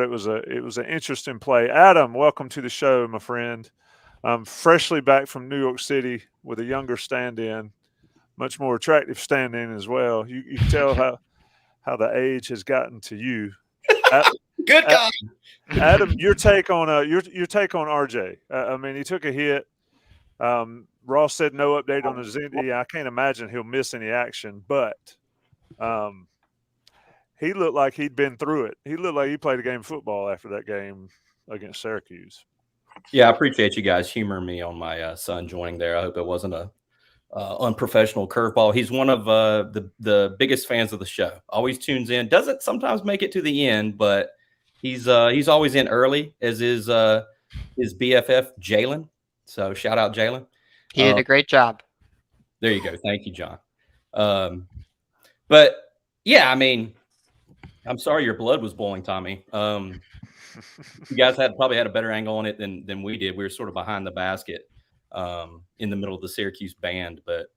it was an interesting play. Adam, welcome to the show, my friend. Freshly back from New York City with a younger stand-in, much more attractive stand-in as well. You can tell how the age has gotten to you. Good God. Adam, your take on RJ. I mean, he took a hit. Ross said no update on his injury. I can't imagine he'll miss any action, but he looked like he'd been through it. He looked like he played a game of football after that game against Syracuse. Yeah, I appreciate you guys humoring me on my son joining there. I hope it wasn't a unprofessional curveball. He's one of the biggest fans of the show. Always tunes in. Doesn't sometimes make it to the end, but he's always in early, as is his BFF Jalen. So shout out Jalen. He did a great job. There you go. Thank you, John. But yeah, I mean, I'm sorry your blood was boiling, Tommy. You guys probably had a better angle on it than we did. We were sort of behind the basket in the middle of the Syracuse band. But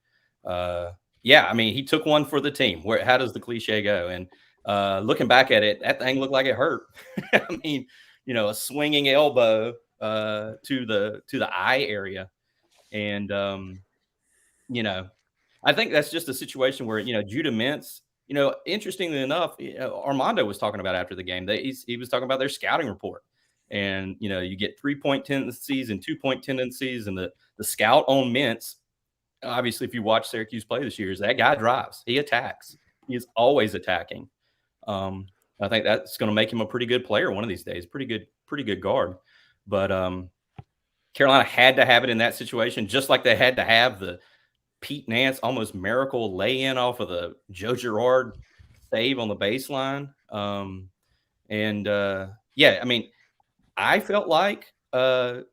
yeah, I mean, he took one for the team. How does the cliche go? And looking back at it, that thing looked like it hurt. I mean, a swinging elbow to the eye area. And, I think that's just a situation where, Judah Mintz, interestingly enough, Armando was talking about after the game that he was talking about their scouting report. And, you get 3-point tendencies and 2-point tendencies, and the scout on Mintz. Obviously, if you watch Syracuse play this year, that guy drives. He attacks. He is always attacking. I think that's going to make him a pretty good player one of these days. Pretty good guard. But Carolina had to have it in that situation, just like they had to have the Pete Nance almost miracle lay-in off of the Joe Girard save on the baseline. Yeah, I mean, I felt like there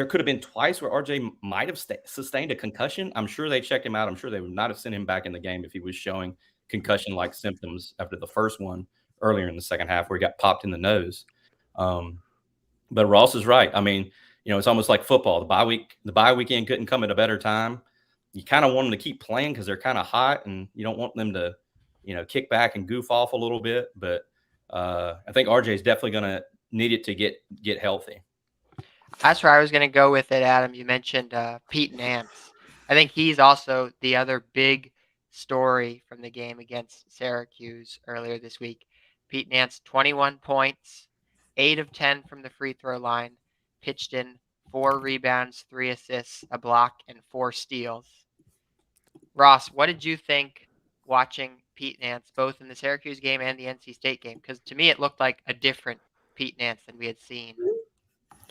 could have been twice where RJ might have sustained a concussion. I'm sure they checked him out. I'm sure they would not have sent him back in the game if he was showing concussion-like symptoms after the first one earlier in the second half where he got popped in the nose. But Ross is right. I mean, it's almost like football. The bye weekend couldn't come at a better time. You kind of want them to keep playing because they're kind of hot, and you don't want them to, kick back and goof off a little bit. But I think RJ is definitely going to need it to get healthy. That's where I was going to go with it, Adam. You mentioned Pete Nance. I think he's also the other big story from the game against Syracuse earlier this week. Pete Nance, 21 points, 8 of 10 from the free throw line, pitched in 4 rebounds, 3 assists, a block, and 4 steals. Ross, what did you think watching Pete Nance, both in the Syracuse game and the NC State game? Because to me, it looked like a different Pete Nance than we had seen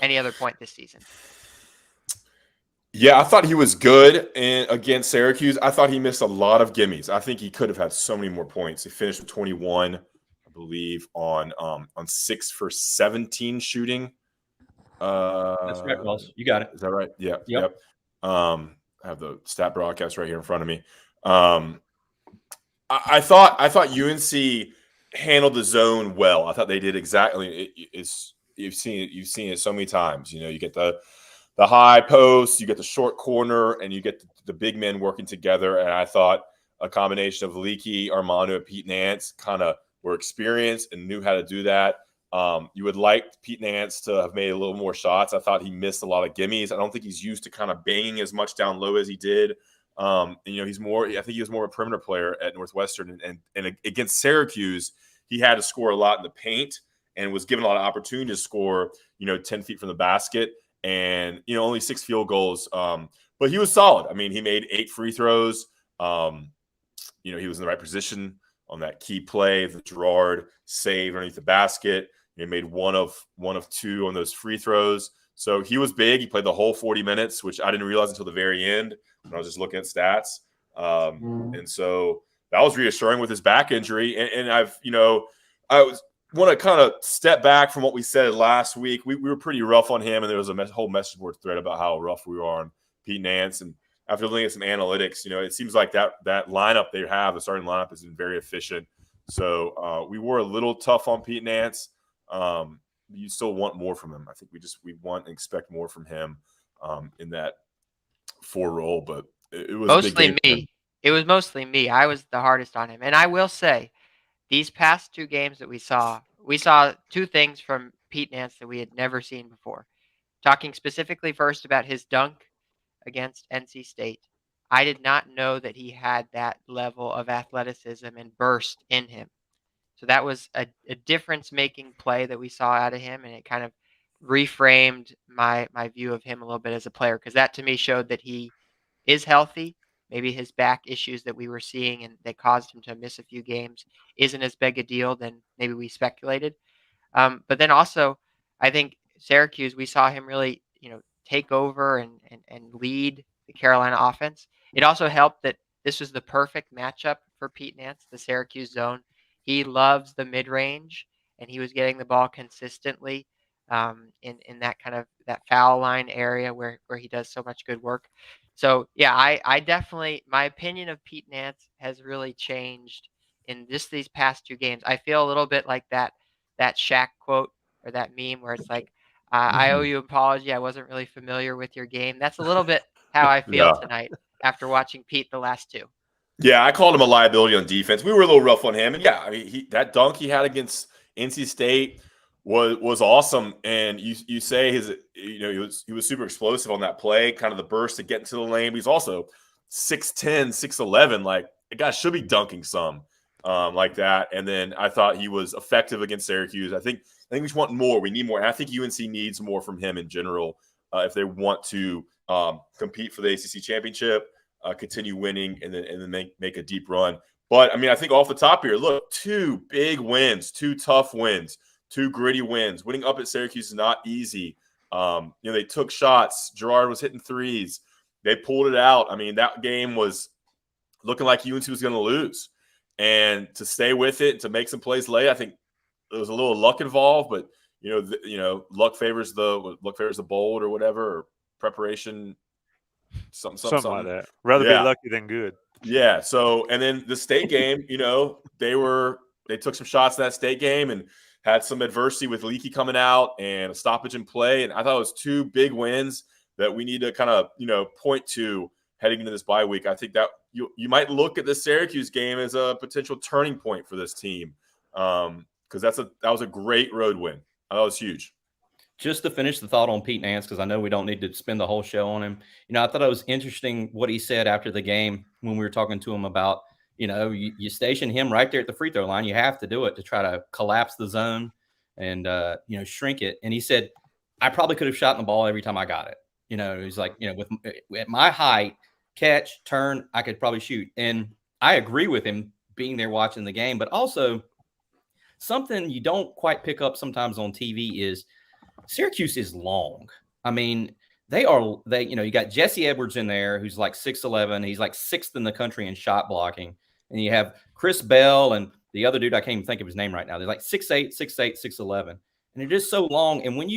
any other point this season. Yeah, I thought he was good against Syracuse. I thought he missed a lot of gimmies. I think he could have had so many more points. He finished with 21, I believe, on 6 for 17 shooting. That's right, Ross. You got it. Is that right? Yeah. Yep. I have the stat broadcast right here in front of me. I thought UNC handled the zone well. I thought they did exactly. You've seen it so many times. You get the high post, you get the short corner, and you get the big men working together. And I thought a combination of Leaky, Armando, and Pete Nance kind of were experienced and knew how to do that. You would like Pete Nance to have made a little more shots. I thought he missed a lot of gimmies. I don't think he's used to kind of banging as much down low as he did. He's more. I think he was more a perimeter player at Northwestern, and against Syracuse, he had to score a lot in the paint and was given a lot of opportunity to score. 10 feet from the basket, and only 6 field goals. But he was solid. I mean, he made 8 free throws. He was in the right position on that key play, the Girard save underneath the basket. He made one of 2 on those free throws. So he was big. He played the whole 40 minutes, which I didn't realize until the very end when I was just looking at stats. And so that was reassuring with his back injury. And I want to kind of step back from what we said last week. We were pretty rough on him, and there was a whole message board thread about how rough we were on Pete Nance. And after looking at some analytics, it seems like that lineup they have, the starting lineup, has been very efficient. So we were a little tough on Pete Nance. You still want more from him. I think we want and expect more from him in that 4 role. But it was mostly me. It was mostly me. I was the hardest on him. And I will say, these past 2 games that we saw, we saw two things from Pete Nance that we had never seen before. Talking specifically first about his dunk against NC State. I did not know that he had that level of athleticism and burst in him. So that was a difference-making play that we saw out of him, and it kind of reframed my view of him a little bit as a player, because that to me showed that he is healthy. Maybe his back issues that we were seeing and that caused him to miss a few games isn't as big a deal than maybe we speculated. But then also, I think Syracuse, we saw him really, take over and lead the Carolina offense. It also helped that this was the perfect matchup for Pete Nance, the Syracuse zone. He loves the mid-range, and he was getting the ball consistently in that kind of that foul line area where he does so much good work. So, yeah, I definitely, my opinion of Pete Nance has really changed in just these past two games. I feel a little bit like that Shaq quote or that meme where it's like, I owe you an apology. I wasn't really familiar with your game. That's a little bit how I feel Yeah. tonight after watching Pete the last two. Yeah, I called him a liability on defense. We were a little rough on him, and yeah, I mean, that dunk he had against NC State was awesome. And you say he was super explosive on that play, kind of the burst to get into the lane. But he's also 6'10", 6'11". Like, the guy should be dunking some like that. And then I thought he was effective against Syracuse. I think we just want more. We need more. And I think UNC needs more from him in general if they want to compete for the ACC championship. Continue winning and then make a deep run. But I mean, I think off the top here, look, two big wins, two tough wins, two gritty wins. Winning up at Syracuse is not easy. They took shots. Gerard was hitting threes. They pulled it out. I mean, that game was looking like UNC was going to lose. And to stay with it, to make some plays late, I think there was a little luck involved. But luck favors the bold or whatever, or preparation. Something like that. Rather be lucky than good. Yeah. So, and then the state game, they took some shots in that state game and had some adversity with Leaky coming out and a stoppage in play. And I thought it was two big wins that we need to kind of, point to heading into this bye week. I think that you might look at the Syracuse game as a potential turning point for this team. Because that was a great road win. I thought it was huge. Just to finish the thought on Pete Nance, because I know we don't need to spend the whole show on him. I thought it was interesting what he said after the game when we were talking to him about, you station him right there at the free throw line. You have to do it to try to collapse the zone and, shrink it. And he said, I probably could have shot the ball every time I got it. He's like, at my height, catch, turn, I could probably shoot. And I agree with him being there watching the game. But also something you don't quite pick up sometimes on TV is Syracuse is long. I mean, you got Jesse Edwards in there, who's like 6'11". He's like sixth in the country in shot blocking. And you have Chris Bell and the other dude, I can't even think of his name right now. They're like 6'8", 6'8", 6'11". And they're just so long. And when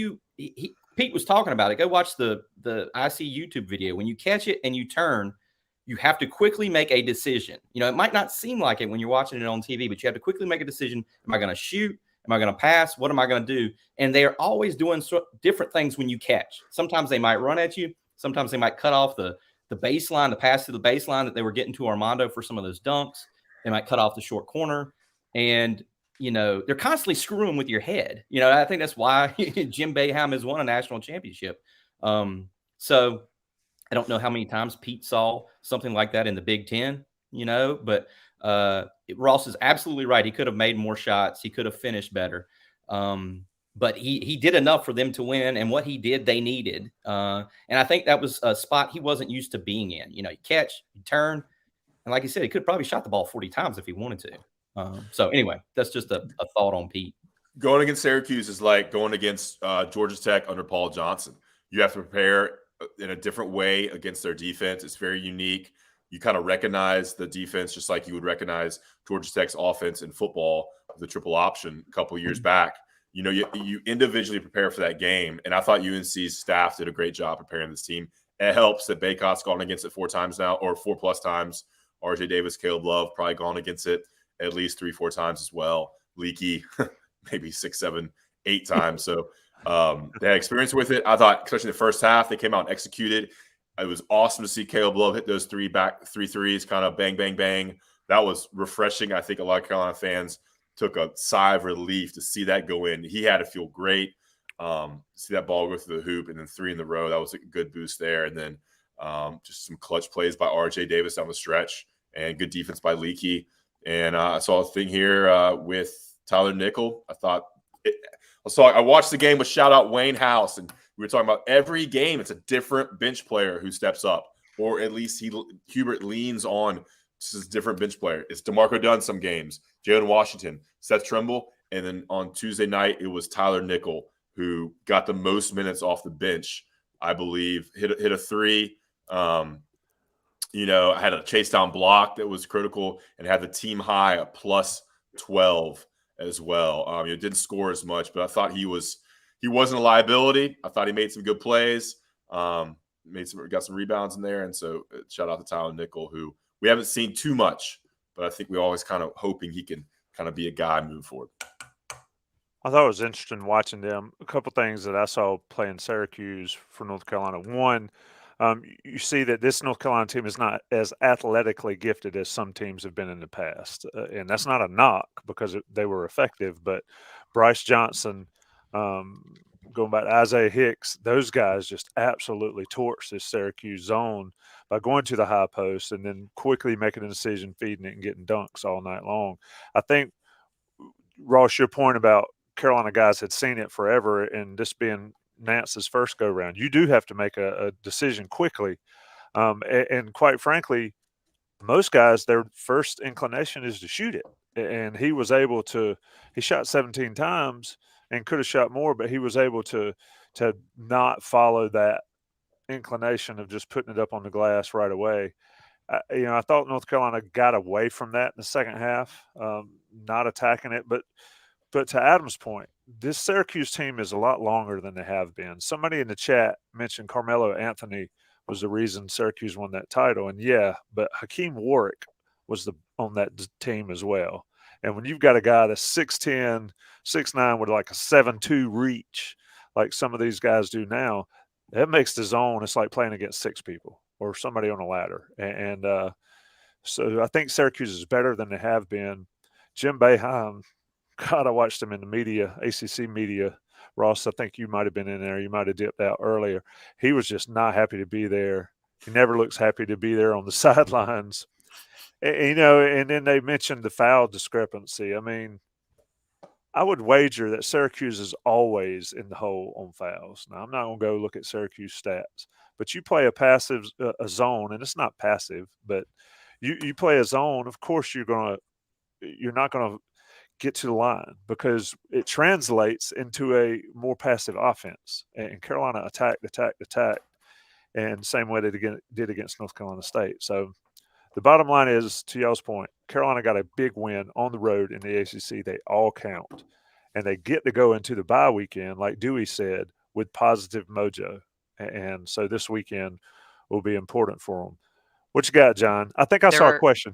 Pete was talking about it, go watch the IC YouTube video. When you catch it and you turn, you have to quickly make a decision. It might not seem like it when you're watching it on TV, but you have to quickly make a decision. Am I going to shoot? Am I going to pass? What am I going to do? And they are always doing different things when you catch. Sometimes they might run at you. Sometimes they might cut off the baseline, the pass to the baseline that they were getting to Armando for some of those dunks. They might cut off the short corner. And, they're constantly screwing with your head. I think that's why Jim Boeheim has won a national championship. So I don't know how many times Pete saw something like that in the Big Ten, but Ross is absolutely right. He could have made more shots. He could have finished better. But he did enough for them to win. And what he did, they needed. And I think that was a spot he wasn't used to being in. You catch, you turn. And like he said, he could have probably shot the ball 40 times if he wanted to. So anyway, that's just a thought on Pete. Going against Syracuse is like going against Georgia Tech under Paul Johnson. You have to prepare in a different way against their defense. It's very unique. You kind of recognize the defense just like you would recognize Georgia Tech's offense in football, the triple option a couple of years back. You individually prepare for that game. And I thought UNC's staff did a great job preparing this team. It helps that Baycott's gone against it 4 times now, or 4+ times. RJ Davis, Caleb Love probably gone against it at least 3-4 times as well. Leaky, maybe 6, 7, 8 times. So they had experience with it. I thought, especially in the first half, they came out and executed. It was awesome to see Caleb Love hit those 3 threes, kind of bang, bang, bang. That was refreshing. I think a lot of Carolina fans took a sigh of relief to see that go in. He had to feel great. See that ball go through the hoop and then 3 in the row. That was a good boost there. And then just some clutch plays by RJ Davis down the stretch and good defense by Leaky. And I saw a thing here with Tyler Nickel. I watched the game with shout out Wayne House, and we were talking about every game. It's a different bench player who steps up, or at least Hubert leans on just a different bench player. It's DeMarco Dunn some games, Jalen Washington, Seth Trimble, and then on Tuesday night it was Tyler Nickel who got the most minutes off the bench, I believe. Hit a 3. Had a chase down block that was critical and had the team high at plus 12 as well. Didn't score as much, but I thought he wasn't a liability. I thought he made some good plays. Got some rebounds in there, and so shout out to Tyler Nickel, who we haven't seen too much, but I think we always kind of hoping he can kind of be a guy moving forward. I thought it was interesting watching them. A couple things that I saw playing Syracuse for North Carolina. One, you see that this North Carolina team is not as athletically gifted as some teams have been in the past. And that's not a knock because they were effective. But Bryce Johnson, going back to Isaiah Hicks, those guys just absolutely torched this Syracuse zone by going to the high post and then quickly making a decision, feeding it, and getting dunks all night long. I think, Ross, your point about Carolina guys had seen it forever, and this being Nance's first go-round, you do have to make a decision quickly. And quite frankly, most guys, their first inclination is to shoot it. And he was able to – he shot 17 times and could have shot more, but he was able to not follow that inclination of just putting it up on the glass right away. I thought North Carolina got away from that in the second half, not attacking it. But to Adam's point, this Syracuse team is a lot longer than they have been. Somebody in the chat mentioned Carmelo Anthony was the reason Syracuse won that title. And yeah, but Hakeem Warwick was on that team as well. And when you've got a guy that's 6'10", 6'9", with like a 7'2" reach, like some of these guys do now, that makes the zone, it's like playing against 6 people or somebody on a ladder. And so I think Syracuse is better than they have been. Jim Boeheim, God, I watched him in the media, ACC media. Ross, I think you might have been in there. You might have dipped out earlier. He was just not happy to be there. He never looks happy to be there on the sidelines. And then they mentioned the foul discrepancy. I mean, I would wager that Syracuse is always in the hole on fouls. Now, I'm not going to go look at Syracuse stats, but you play a zone, and it's not passive, but you play a zone. Of course, you're not going to get to the line because it translates into a more passive offense. And Carolina attacked, and same way they did against North Carolina State. So the bottom line is, to y'all's point, Carolina got a big win on the road in the ACC. They all count. And they get to go into the bye weekend, like Dewey said, with positive mojo. And so this weekend will be important for them. What you got, John? I think I saw a question.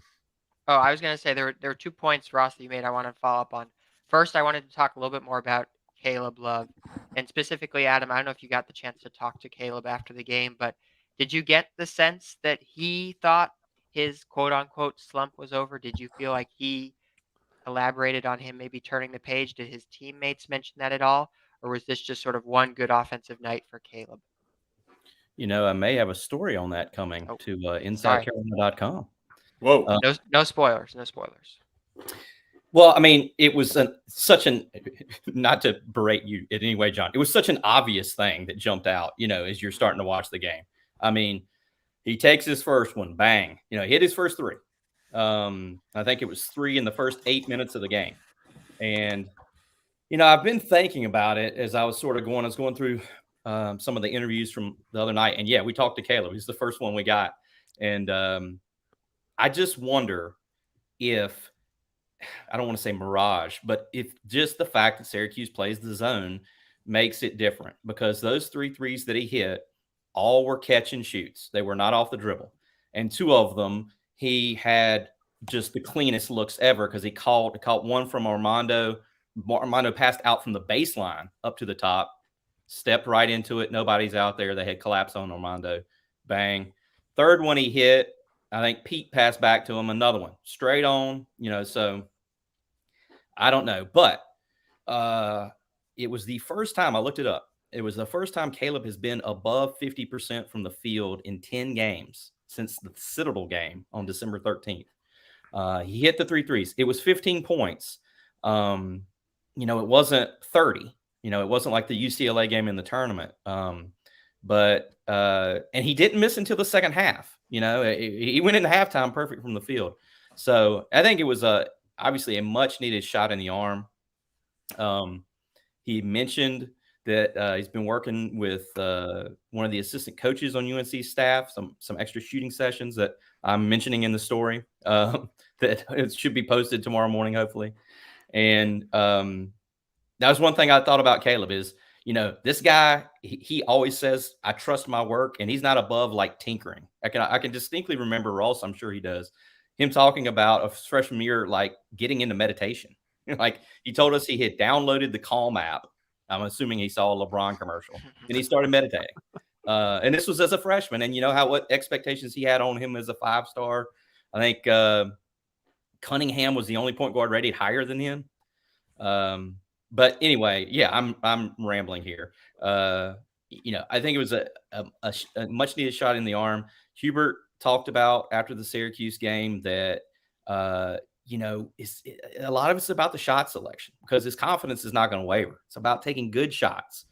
Oh, I was going to say there were 2 points, Ross, that you made I want to follow up on. First, I wanted to talk a little bit more about Caleb Love. And specifically, Adam, I don't know if you got the chance to talk to Caleb after the game, but did you get the sense that he thought his quote-unquote slump was over? Did you feel like he elaborated on him maybe turning the page? Did his teammates mention that at all? Or was this just sort of one good offensive night for Caleb? I may have a story on that coming to InsideCarolina.com. Whoa. No spoilers. No spoilers. Well, I mean, it was not to berate you in any way, John. It was such an obvious thing that jumped out, as you're starting to watch the game. I mean, he takes his first one, bang, hit his first 3. I think it was 3 in the first 8 minutes of the game. And, I've been thinking about it as I was going through some of the interviews from the other night. And yeah, we talked to Caleb. He's the first one we got. And I just wonder if, I don't want to say mirage, but if just the fact that Syracuse plays the zone makes it different, because those 3 threes that he hit all were catch and shoots. They were not off the dribble. And 2 of them, he had just the cleanest looks ever because he caught one from Armando. Armando passed out from the baseline up to the top, stepped right into it. Nobody's out there. They had collapsed on Armando. Bang. Third one he hit, I think Pete passed back to him, another one straight on, so I don't know, but it was the first time I looked it up. It was the first time Caleb has been above 50% from the field in 10 games since the Citadel game on December 13th. He hit the 3 threes. It was 15 points. It wasn't 30. It wasn't like the UCLA game in the tournament. And he didn't miss until the second half. He went into halftime perfect from the field. So I think it was obviously a much needed shot in the arm. He mentioned that he's been working with one of the assistant coaches on UNC staff, some extra shooting sessions that I'm mentioning in the story that it should be posted tomorrow morning, hopefully. And that was one thing I thought about Caleb is, this guy, he always says, I trust my work, and he's not above like tinkering. I can distinctly remember Ross, I'm sure he does, him talking about a freshman year, like getting into meditation. Like he told us he had downloaded the Calm app. I'm assuming he saw a LeBron commercial and he started meditating. And this was as a freshman. And what expectations he had on him as a 5-star. I think Cunningham was the only point guard rated higher than him. But anyway, yeah, I'm rambling here. I think it was a much needed shot in the arm. Hubert talked about after the Syracuse game that, a lot of it's about the shot selection because his confidence is not going to waver. It's about taking good shots.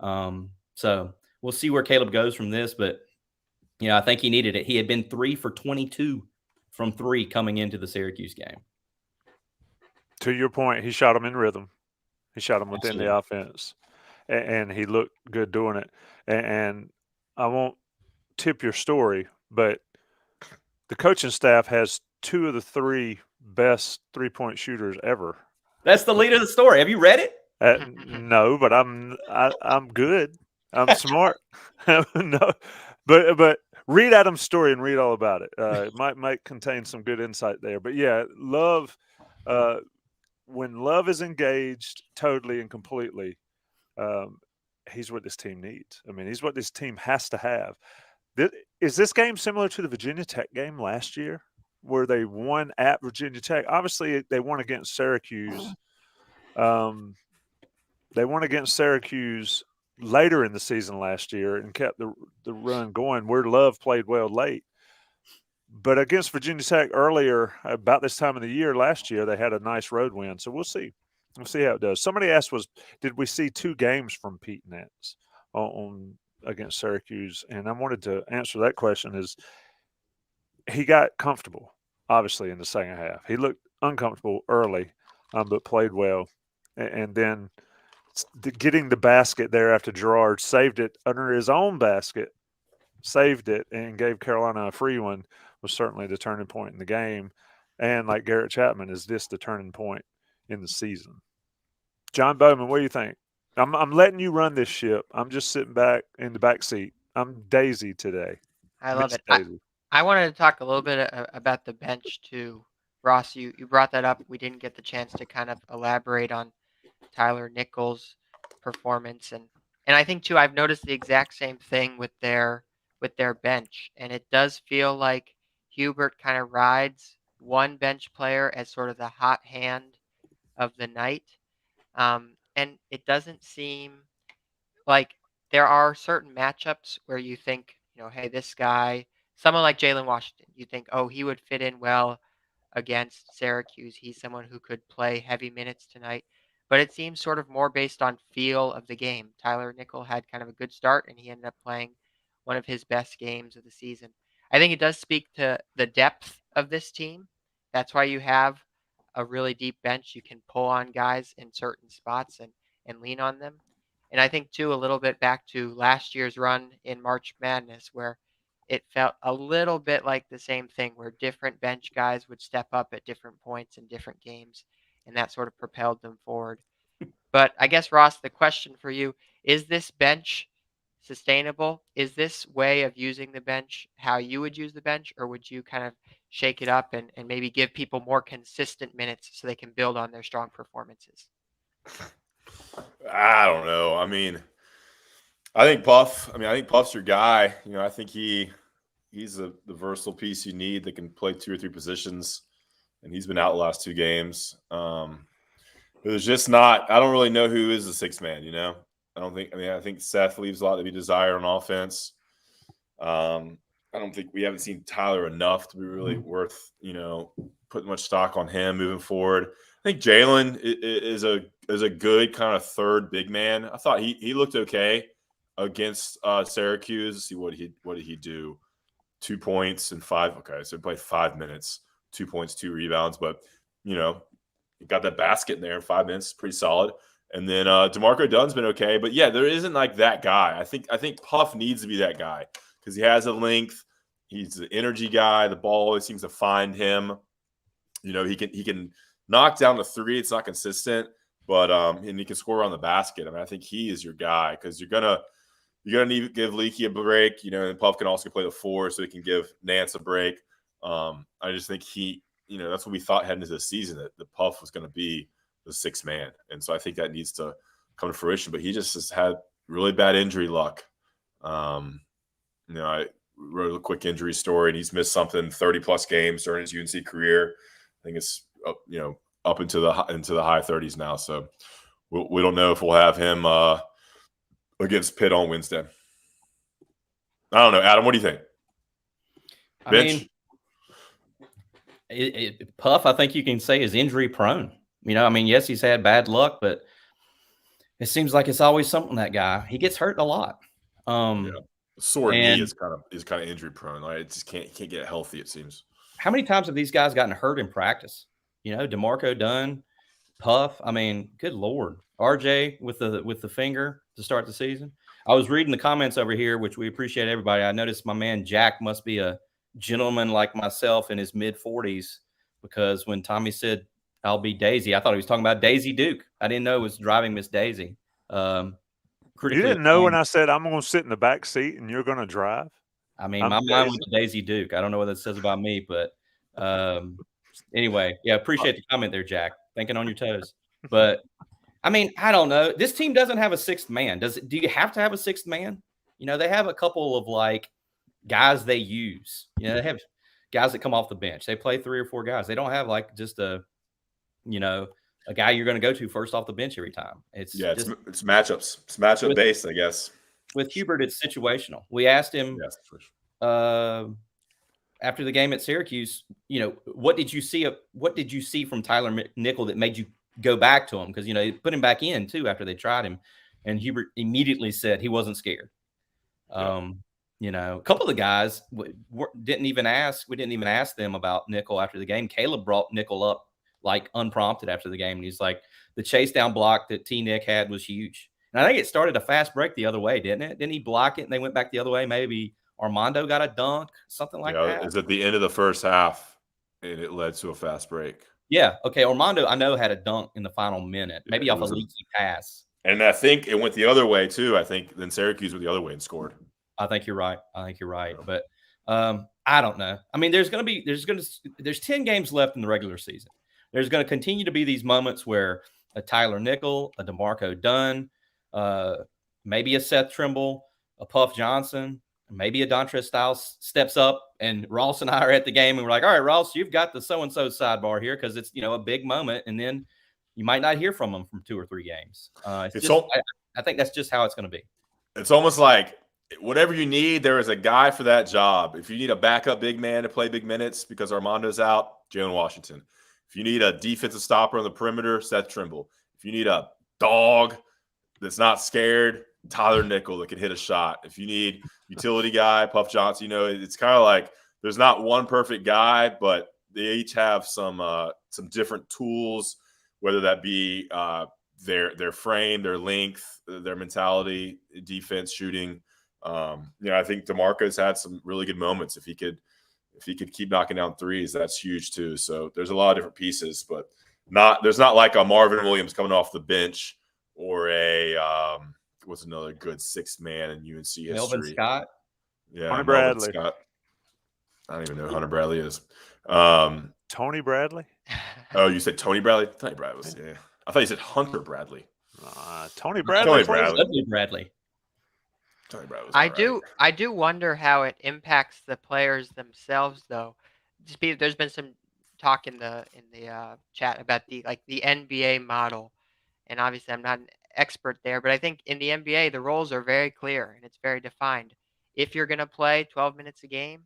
So we'll see where Caleb goes from this, but I think he needed it. He had been 3 for 22 from 3 coming into the Syracuse game. To your point, he shot him in rhythm. He shot him within the offense, and he looked good doing it. And I won't tip your story, but the coaching staff has 2 of the 3 best 3-point shooters ever. That's the lead of the story. Have you read it? No, but I'm good. I'm smart. No, but read Adam's story and read all about it. It might contain some good insight there. But yeah, Love. When Love is engaged totally and completely, he's what this team needs. I mean, he's what this team has to have. Is this game similar to the Virginia Tech game last year where they won at Virginia Tech? Obviously, they won against Syracuse. They won against Syracuse later in the season last year and kept the run going where Love played well late. But against Virginia Tech earlier, about this time of the year last year, they had a nice road win. So we'll see. We'll see how it does. Somebody asked did we see 2 games from Pete Nance on against Syracuse? And I wanted to answer that question is he got comfortable, obviously, in the second half. He looked uncomfortable early, but played well. And then getting the basket there after Girard saved it under his own basket, saved it, and gave Carolina a free one was certainly the turning point in the game. And like Garrett Chapman, is this the turning point in the season? John Bauman, what do you think? I'm letting you run this ship. I'm just sitting back in the back seat. I'm Daisy today. I love it. I wanted to talk a little bit about the bench too. Ross, you brought that up. We didn't get the chance to kind of elaborate on Tyler Nichols' performance. And I think too, I've noticed the exact same thing with their bench. And it does feel like Hubert kind of rides one bench player as sort of the hot hand of the night. And it doesn't seem like there are certain matchups where you think, hey, this guy, someone like Jalen Washington, you think, oh, he would fit in well against Syracuse. He's someone who could play heavy minutes tonight. But it seems sort of more based on feel of the game. Tyler Nickel had kind of a good start, and he ended up playing one of his best games of the season. I think it does speak to the depth of this team. That's why you have a really deep bench. You can pull on guys in certain spots and lean on them. And I think, too, a little bit back to last year's run in March Madness, where it felt a little bit like the same thing, where different bench guys would step up at different points in different games, and that sort of propelled them forward. But I guess, Ross, the question for you, is this bench sustainable? Is this way of using the bench how you would use the bench, or would you kind of shake it up and maybe give people more consistent minutes so they can build on their strong performances? I don't know. I think Puff's your guy. I think he's the versatile piece you need that can play 2 or 3 positions, and he's been out the last 2 games. There's just not. I don't really know who is the sixth man. You know, I don't think. I mean, I think Seth leaves a lot to be desired on offense. I don't think we haven't seen Tyler enough to be really worth, putting much stock on him moving forward. I think Jalen is a good kind of third big man. I thought he looked okay against Syracuse. Let's see what did he do? 2 points and 5. Okay, so he played 5 minutes, 2 points, 2 rebounds, but he got that basket in there in 5 minutes, pretty solid. And then DeMarco Dunn's been okay, but yeah, there isn't like that guy. I think Puff needs to be that guy because he has the length. He's the energy guy. The ball always seems to find him. He can knock down the three. It's not consistent, but and he can score on the basket. I mean, I think he is your guy because you're gonna need to give Leaky a break. And Puff can also play the 4, so he can give Nance a break. I just think that's what we thought heading into the season, that the Puff was going to be the 6th man, and so I think that needs to come to fruition. But he just has had really bad injury luck. I wrote a quick injury story, and he's missed something 30+ games during his UNC career. I think it's up into the high 30s now. So we don't know if we'll have him against Pitt on Wednesday. I don't know, Adam. What do you think? Bench? Puff, I think you can say, is injury prone. Yes, he's had bad luck, but it seems like it's always something. That guy, he gets hurt a lot. Sore knee is kind of injury prone. Like it just can't get healthy, it seems. How many times have these guys gotten hurt in practice? DeMarco Dunn, Puff. I mean, good Lord. RJ with the finger to start the season. I was reading the comments over here, which we appreciate everybody. I noticed my man Jack must be a gentleman like myself in his mid-40s, because when Tommy said I'll be Daisy, I thought he was talking about Daisy Duke. I didn't know it was driving Miss Daisy. You didn't know when I said I'm going to sit in the back seat and you're going to drive? I mean, my mind went to Daisy Duke. I don't know what that says about me, but anyway, yeah, appreciate the comment there, Jack. Thinking on your toes. But I mean, I don't know. This team doesn't have a 6th man. Do you have to have a 6th man? They have a couple of like guys they use. They have guys that come off the bench. They play 3 or 4 guys. They don't have like just a guy you're going to go to first off the bench every time. It's matchups. It's matchup based, I guess. With Hubert, it's situational. We asked him after the game at Syracuse, what did you see from Tyler Nickel that made you go back to him? Because they put him back in too after they tried him, and Hubert immediately said he wasn't scared. A couple of the guys didn't even ask. We didn't even ask them about Nickel after the game. Caleb brought Nickel up like unprompted after the game, and he's like, the chase down block that Nick had was huge. And I think it started a fast break the other way, didn't it? Didn't he block it and they went back the other way? Maybe Armando got a dunk, something like that. It was at the end of the first half, and it led to a fast break. Yeah. Okay. Armando, I know, had a dunk in the final minute, maybe off a leaky pass. And I think it went the other way too. I think then Syracuse went the other way and scored. I think you're right. But I don't know. I mean, there's 10 games left in the regular season. There's going to continue to be these moments where a Tyler Nickel, a DeMarco Dunn, maybe a Seth Trimble, a Puff Johnson, maybe a Dontrez Styles steps up, and Ross and I are at the game and we're like, all right, Ross, you've got the so-and-so sidebar here because it's, a big moment. And then you might not hear from them from 2 or 3 games. I think that's just how it's going to be. It's almost like whatever you need, there is a guy for that job. If you need a backup big man to play big minutes because Armando's out, Jalen Washington. If you need a defensive stopper on the perimeter, Seth Trimble. If you need a dog that's not scared, Tyler Nickel that can hit a shot. If you need utility guy, Puff Johnson, it's kind of like there's not one perfect guy, but they each have some different tools, whether that be their frame, their length, their mentality, defense, shooting. I think DeMarco's had some really good moments. If he could keep knocking down threes, that's huge too. So there's a lot of different pieces, but there's not like a Marvin Williams coming off the bench or a what's another good 6th man in UNC history. Melvin Scott. Yeah, Hunter Bradley. Scott. I don't even know who Hunter Bradley is. Tony Bradley. Oh, you said Tony Bradley? Tony Bradley was, yeah. I thought you said Hunter Bradley. Tony Bradley. Bradley. Tony Bradley. I do wonder how it impacts the players themselves, though. There's been some talk in the chat about the NBA model And obviously, I'm not an expert there, but I think in the NBA, the roles are very clear and it's very defined. If you're going to play 12 minutes a game,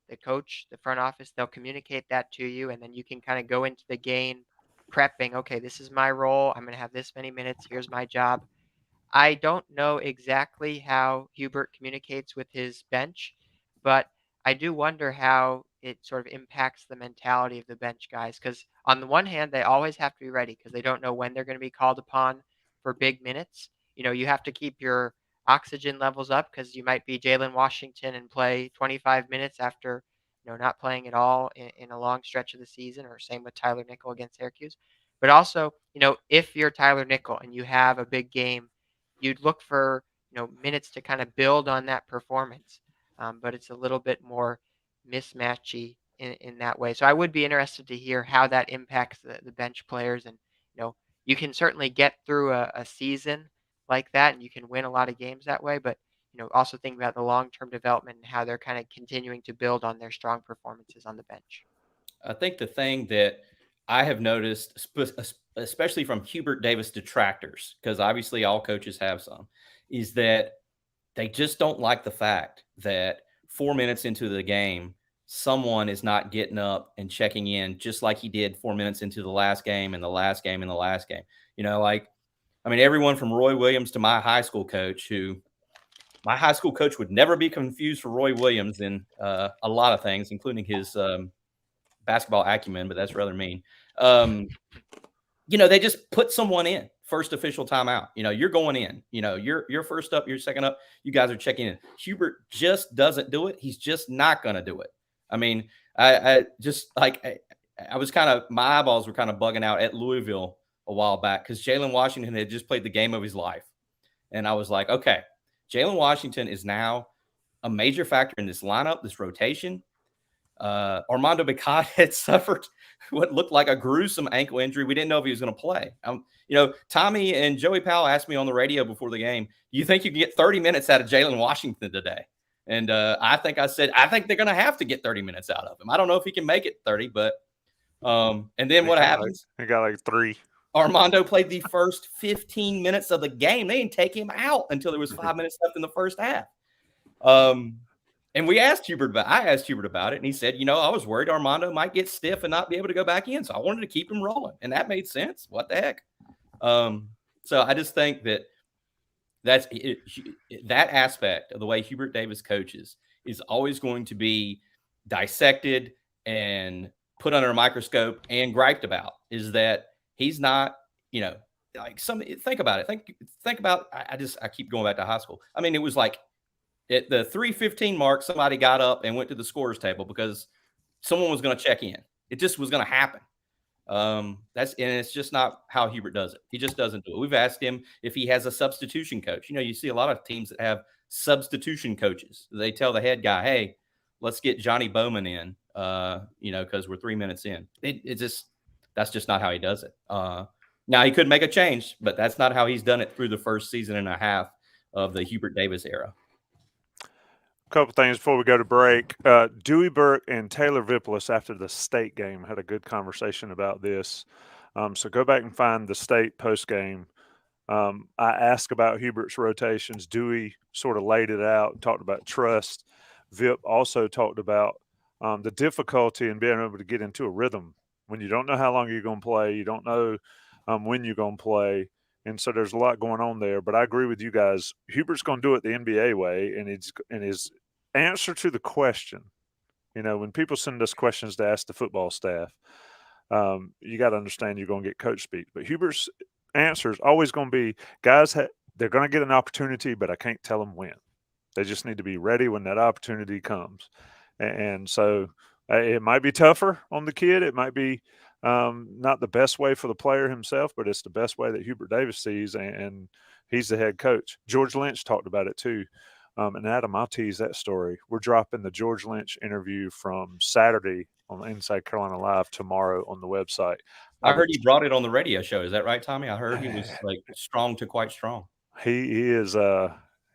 the coach, the front office, they'll communicate that to you, and then you can kind of go into the game prepping. Okay, this is my role. I'm going to have this many minutes. Here's my job. I don't know exactly how Hubert communicates with his bench, but I do wonder how it sort of impacts the mentality of the bench guys. Because on the one hand, they always have to be ready because they don't know when they're going to be called upon for big minutes. You have to keep your oxygen levels up because you might be Jalen Washington and play 25 minutes after not playing at all in a long stretch of the season, or same with Tyler Nickel against Syracuse. But also, if you're Tyler Nickel and you have a big game, you'd look for minutes to kind of build on that performance, but it's a little bit more mismatchy in that way. So I would be interested to hear how that impacts the bench players. And you can certainly get through a season like that, and you can win a lot of games that way. But also think about the long-term development and how they're kind of continuing to build on their strong performances on the bench. I think the thing that I have noticed, especially from Hubert Davis detractors, because obviously all coaches have some, is that they just don't like the fact that 4 minutes into the game, someone is not getting up and checking in just like he did 4 minutes into the last game and the last game and the last game. Everyone from Roy Williams to my high school coach, my high school coach would never be confused for Roy Williams in a lot of things, including his basketball acumen, but that's rather mean. They just put someone in first official timeout. You're going in, you're first up, you're second up. You guys are checking in. Hubert just doesn't do it. He's just not going to do it. I was my eyeballs were kind of bugging out at Louisville a while back because Jalen Washington had just played the game of his life. And I was like, okay, Jalen Washington is now a major factor in this lineup, this rotation. Armando Bacot had suffered what looked like a gruesome ankle injury. We didn't know if he was going to play. Tommy and Joey Powell asked me on the radio before the game, do you think you can get 30 minutes out of Jalen Washington today? And I think they're going to have to get 30 minutes out of him. I don't know if he can make it 30, but and then what happens? He got like 3. Armando played the first 15 minutes of the game. They didn't take him out until there was 5 minutes left in the first half. And I asked Hubert about it, and he said, I was worried Armando might get stiff and not be able to go back in, so I wanted to keep him rolling, and that made sense. What the heck? So I just think that that aspect of the way Hubert Davis coaches is always going to be dissected and put under a microscope and griped about. Is that he's not, think about it. Think about. I keep going back to high school. It was like, at the 3:15 mark, somebody got up and went to the scorer's table because someone was going to check in. It just was going to happen. It's just not how Hubert does it. He just doesn't do it. We've asked him if he has a substitution coach. You see a lot of teams that have substitution coaches. They tell the head guy, hey, let's get Johnny Bauman in, because we're 3 minutes in. That's just not how he does it. Now he could make a change, but that's not how he's done it through the first season and a half of the Hubert Davis era. A couple things before we go to break. Dewey Burke and Taylor Vippolis after the state game had a good conversation about this. So go back and find the state post game. I asked about Hubert's rotations. Dewey sort of laid it out and talked about trust. Vip also talked about the difficulty in being able to get into a rhythm when you don't know how long you're going to play. You don't know when you're going to play. And so there's a lot going on there, but I agree with you guys. Hubert's going to do it the NBA way, and his answer to the question, when people send us questions to ask the football staff, you got to understand you're going to get coach speak. But Hubert's answer is always going to be, guys, they're going to get an opportunity, but I can't tell them when. They just need to be ready when that opportunity comes. And so it might be tougher on the kid. It might be not the best way for the player himself, but it's the best way that Hubert Davis sees, and he's the head coach. George Lynch talked about it too. And Adam, I'll tease that story. We're dropping the George Lynch interview from Saturday on Inside Carolina Live tomorrow on the website. I heard he brought it on the radio show. Is that right, Tommy? I heard he was like strong to quite strong. He is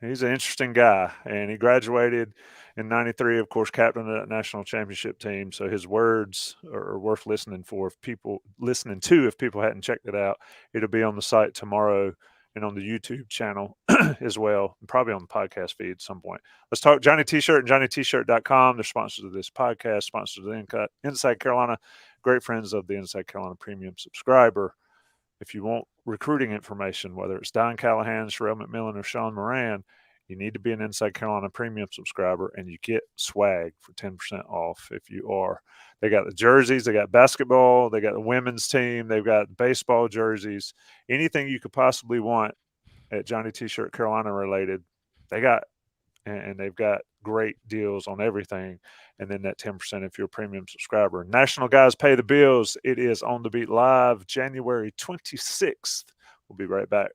he's an interesting guy, and he graduated In 93, of course, captain of that national championship team. So his words are worth listening if people hadn't checked it out. It'll be on the site tomorrow and on the YouTube channel as well, and probably on the podcast feed at some point. Let's talk Johnny T-Shirt and JohnnyT-Shirt.com. They're sponsors of this podcast, sponsors of the Inside Carolina, great friends of the Inside Carolina Premium subscriber. If you want recruiting information, whether it's Don Callahan, Sherelle McMillan, or Sean Moran, you need to be an Inside Carolina Premium subscriber, and you get swag for 10% off if you are. They got the jerseys, they got basketball, they got the women's team, they've got baseball jerseys, anything you could possibly want at Johnny T-Shirt Carolina related, they got, and they've got great deals on everything. And then that 10% if you're a premium subscriber. National Guys Pay the Bills. It is On the Beat Live, January 26th. We'll be right back.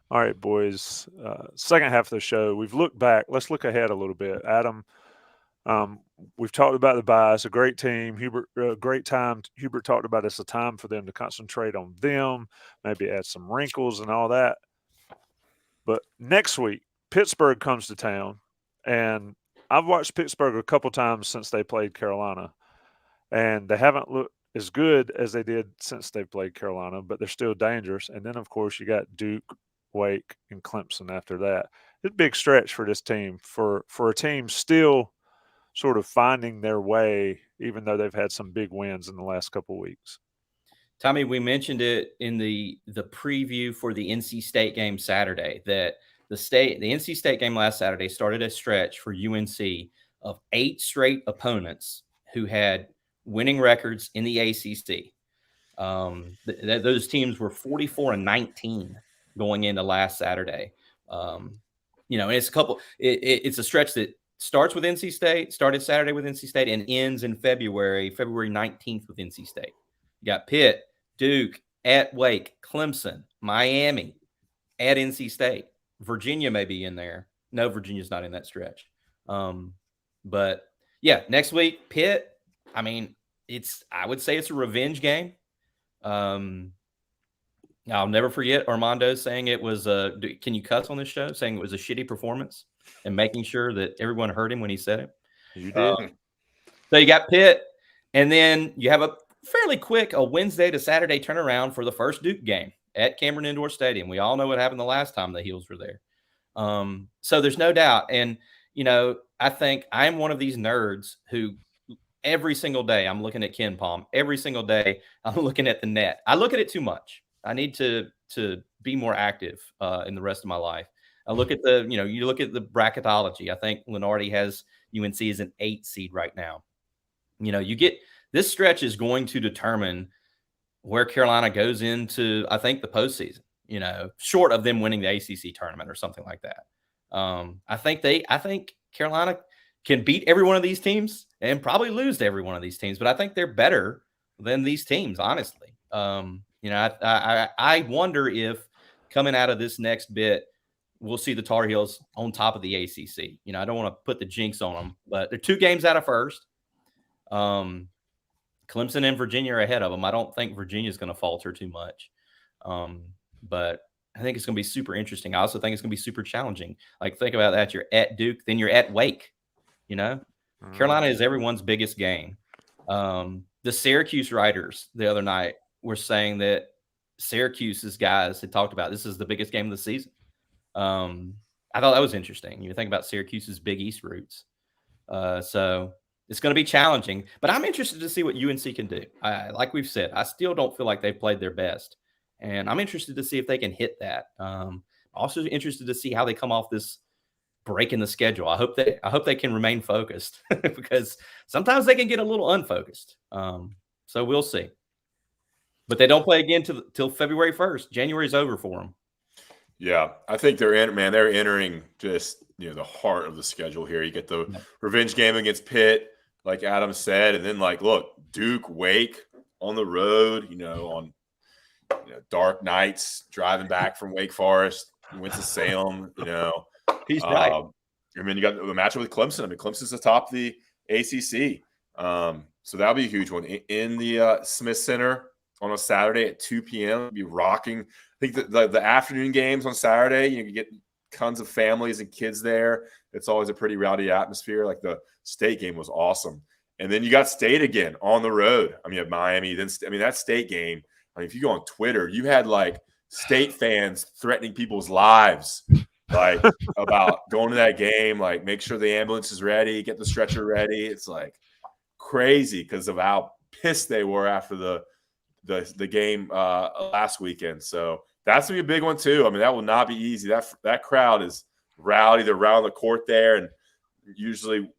All right, boys. Second half of the show, we've looked back. Let's look ahead a little bit. Adam, we've talked about the bye. It's a great team. Hubert, great time. Hubert talked about it's a time for them to concentrate on them, maybe add some wrinkles and all that. But next week, Pittsburgh comes to town, and I've watched Pittsburgh a couple times since they played Carolina, and they haven't looked as good as they did since they played Carolina, but they're still dangerous. And then, of course, you got Duke, Wake, and Clemson after that. It's a big stretch for this team, for a team still sort of finding their way, even though they've had some big wins in the last couple of weeks. Tommy, we mentioned it in the preview for the NC State game Saturday that the NC State game last Saturday started a stretch for UNC of 8 straight opponents who had winning records in the ACC. Those teams were 44-19 going into last Saturday. And it's it's a stretch that started Saturday with NC State and ends in February 19th with NC State. You got Pitt, Duke, at Wake, Clemson, Miami, at NC State. Virginia may be in there. No, Virginia's not in that stretch. But yeah, next week, Pitt. I mean, I would say it's a revenge game. I'll never forget Armando saying it was can you cuss on this show? Saying it was a shitty performance and making sure that everyone heard him when he said it. You did. So you got Pitt, and then you have a fairly quick Wednesday to Saturday turnaround for the first Duke game at Cameron Indoor Stadium. We all know what happened the last time the Heels were there. So there's no doubt. And, I think I'm one of these nerds who every single day I'm looking at Ken Palm. Every single day I'm looking at the net. I look at it too much. I need to be more active in the rest of my life. I look at you look at the bracketology. I think Lenardi has UNC as an 8 seed right now. This stretch is going to determine where Carolina goes into, I think, the postseason, short of them winning the ACC tournament or something like that. I think Carolina can beat every one of these teams and probably lose to every one of these teams, but I think they're better than these teams, honestly. I wonder if coming out of this next bit, we'll see the Tar Heels on top of the ACC. I don't want to put the jinx on them, but they're 2 games out of first. Clemson and Virginia are ahead of them. I don't think Virginia is going to falter too much. But I think it's going to be super interesting. I also think it's going to be super challenging. Like, think about that. You're at Duke, then you're at Wake. Carolina is everyone's biggest game. The Syracuse writers the other night were saying that Syracuse's guys had talked about this is the biggest game of the season. I thought that was interesting. You think about Syracuse's Big East roots. So it's going to be challenging, but I'm interested to see what UNC can do. Like we've said, I still don't feel like they've played their best, and I'm interested to see if they can hit that. Also interested to see how they come off this break in the schedule. I hope they can remain focused because sometimes they can get a little unfocused. So we'll see. But they don't play again till February 1st. January's over for them. Yeah, I think they're entering just the heart of the schedule here. You get the revenge game against Pitt, like Adam said, and then look, Duke, Wake on the road. On dark nights, driving back from Wake Forest, Winston-Salem. He's right. And then you got the matchup with Clemson. I mean, Clemson's atop the ACC, so that'll be a huge one in the Smith Center on a Saturday at 2 p.m. It'll be rocking. I think the afternoon games on Saturday, you get tons of families and kids there. It's always a pretty rowdy atmosphere. Like the State game was awesome. And then you got State again on the road. I mean, at Miami, that State game, I mean, if you go on Twitter, you had like State fans threatening people's lives, like about going to that game, like make sure the ambulance is ready, get the stretcher ready. It's like crazy because of how pissed they were after the game last weekend. So that's gonna be a big one too. I mean, that will not be easy. That crowd is rowdy. They're around the court there, and usually,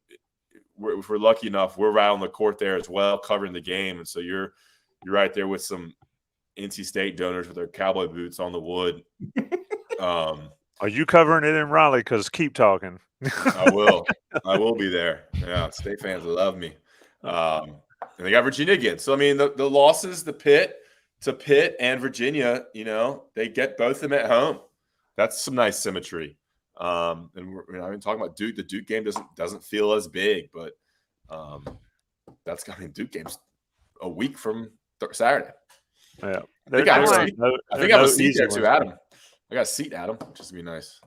if we're lucky enough, we're right on the court there as well, covering the game. And so you're right there with some NC State donors with their cowboy boots on the wood. Are you covering it in Raleigh? Because keep talking. I will be there. Yeah, State fans love me. And they got Virginia again. So I mean, the losses, to Pitt and Virginia, they get both of them at home. That's some nice symmetry. And we're not even talking about Duke. The Duke game doesn't feel as big, but Duke game's a week from Saturday. Yeah, I think I have a seat there too, Adam. I got a seat, Adam, which is gonna be nice.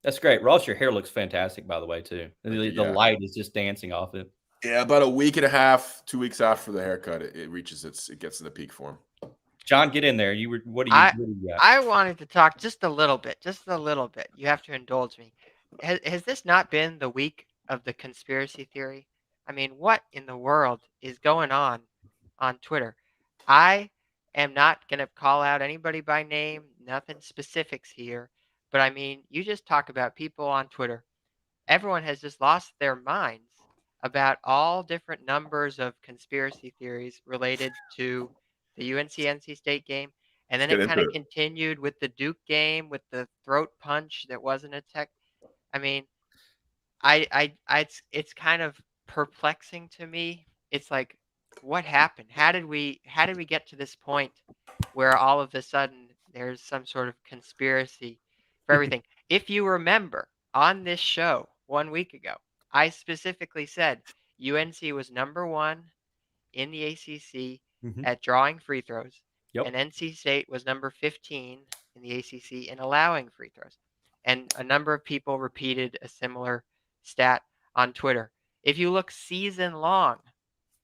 That's great, Ross. Your hair looks fantastic, by the way, too. The light is just dancing off it. Yeah, about a week and a half, 2 weeks after the haircut, it gets to the peak form. John, get in there. What do you got? I wanted to talk just a little bit. You have to indulge me. Has this not been the week of the conspiracy theory? I mean, what in the world is going on Twitter? I am not going to call out anybody by name, nothing specifics here. But I mean, you just talk about people on Twitter. Everyone has just lost their minds about all different numbers of conspiracy theories related to the UNC-NC State game. And then it kind of continued with the Duke game, with the throat punch that wasn't a tech. I mean, it's kind of perplexing to me. It's like, what happened? How did we get to this point where all of a sudden there's some sort of conspiracy for everything? If you remember on this show 1 week ago, I specifically said UNC was number 1 in the ACC at drawing free throws, and NC State was number 15 in the ACC in allowing free throws. And a number of people repeated a similar stat on Twitter. If you look season long,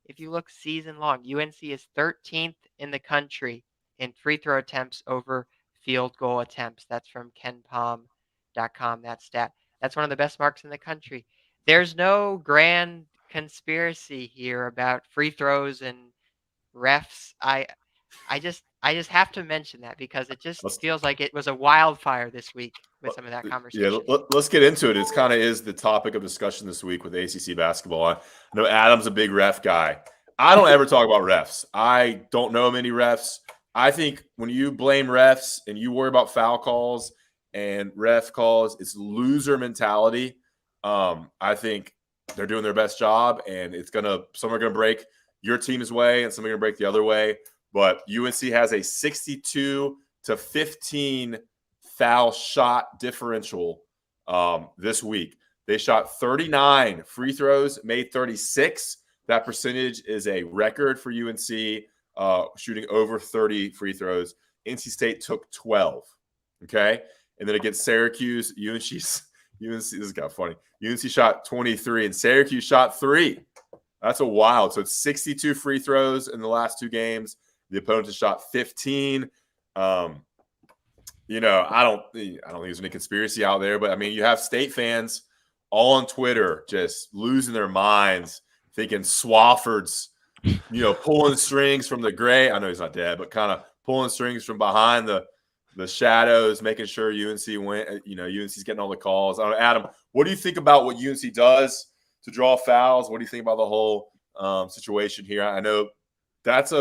UNC is 13th in the country in free throw attempts over field goal attempts. That's from KenPom.com, that stat. That's one of the best marks in the country. There's no grand conspiracy here about free throws and refs. I just have to mention that because it just feels like it was a wildfire this week with some of that conversation. Yeah, let's get into it. It's kind of is the topic of discussion this week with ACC basketball. I know Adam's a big ref guy. I don't ever talk about refs. I don't know many refs. I think when you blame refs and you worry about foul calls and ref calls, it's loser mentality. I think they're doing their best job, and some are gonna break your team's way, and some are gonna break the other way. But UNC has a 62-15 foul shot differential this week. They shot 39 free throws, made 36. That percentage is a record for UNC, shooting over 30 free throws. NC State took 12. Okay, and then against Syracuse, UNC. This got funny. UNC shot 23, and Syracuse shot 3. That's a wild. So it's 62 free throws in the last 2 games. The opponent has shot 15. I don't think there's any conspiracy out there, but I mean, you have State fans all on Twitter just losing their minds, thinking Swafford's, pulling strings from the gray. I know he's not dead, but kind of pulling strings from behind the shadows, making sure UNC win. UNC's getting all the calls. I don't know, Adam, what do you think about what UNC does to draw fouls? What do you think about the whole situation here? I know that's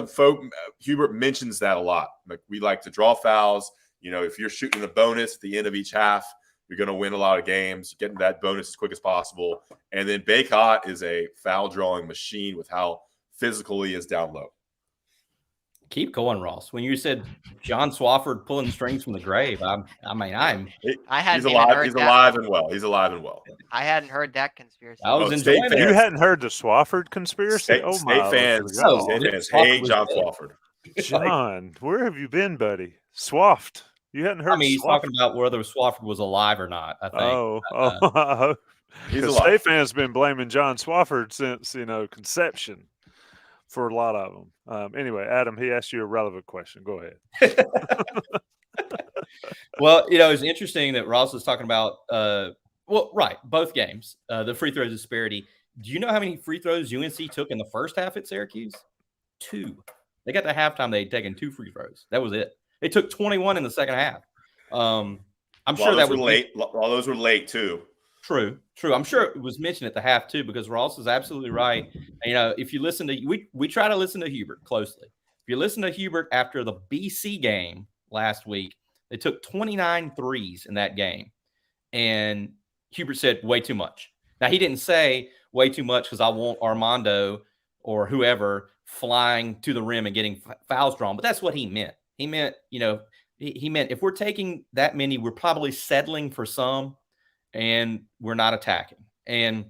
Hubert mentions that a lot. Like, we like to draw fouls. If you're shooting the bonus at the end of each half, you're going to win a lot of games, getting that bonus as quick as possible. And then Baycott is a foul drawing machine with how physical he is down low. Keep going, Ross. When you said John Swafford pulling strings from the grave, he's alive and well. He's alive and well. I hadn't heard that conspiracy. I was enjoying it. You hadn't heard the Swafford conspiracy? State fans hate John Swafford. John, where have you been, buddy? Swaffed. You hadn't I heard mean, he's Swafford? talking about whether Swafford was alive or not, I think. He's because alive. State fans been blaming John Swafford since conception for a lot of them. Anyway, Adam, he asked you a relevant question. Go ahead. Well, it's interesting that Ross was talking about, both games, the free throw disparity. Do you know how many free throws UNC took in the first half at Syracuse? 2. They got to halftime, they'd taken 2 free throws. That was it. They took 21 in the second half. I'm sure that was late. All those were late too. True. I'm sure it was mentioned at the half too, because Ross is absolutely right. If you listen to we try to listen to Hubert closely. If you listen to Hubert after the BC game last week, they took 29 threes in that game, and Hubert said way too much. Now he didn't say way too much because I want Armando or whoever flying to the rim and getting fouls drawn, but that's what he meant. He meant, he meant if we're taking that many, we're probably settling for some, and we're not attacking. And